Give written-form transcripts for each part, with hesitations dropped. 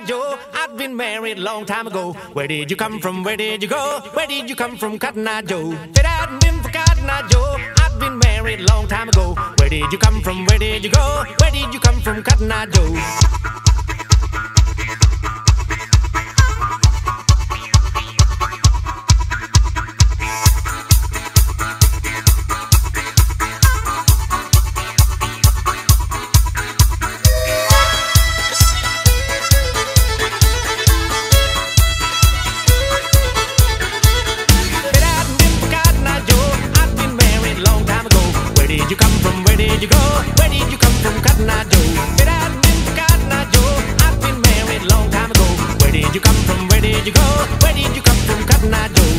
Eye Joe. I've been married a long time ago. Where did you come from? Where did you go? Where did you come from, Cotton Eye Joe? If it hadn't been for Cotton Eye Joe, I've been married a long time ago. Where did you come from? Where did you go? Where did you come from, Cotton Eye Joe? Where did you come from? Where did you go? Where did you come from, Cotton Eye Joe? If it hadn't been for Cotton Eye Joe, I've been married a long time ago. Where did you come from? Where did you go? Where did you come from, Cotton Eye Joe?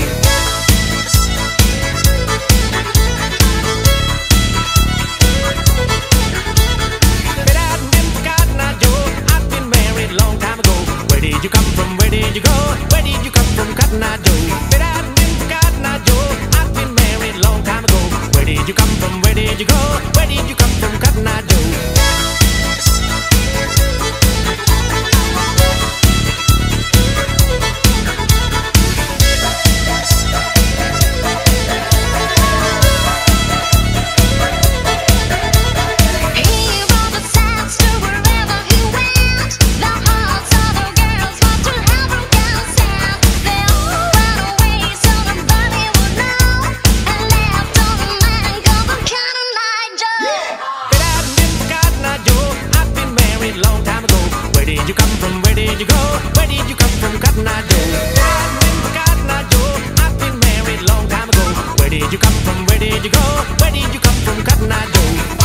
If it hadn't been for Cotton Eye Joe, I've been married a long time ago. Where did you come from? Where did you go? Where did you come from, Cotton Eye Joe? If it hadn't been for Cotton Eye Joe, I've been married a long time ago. Where did you come from? Where did you go? Where did you come from, Cotton Eye Joe? Long time ago. Where did you come from? Where did you go? Where did you come from, Cotton Eye Joe? I've been for Cotton Eye Joe. I've been married a long time ago. Where did you come from? Where did you go? Where did you come from, Cotton Eye Joe?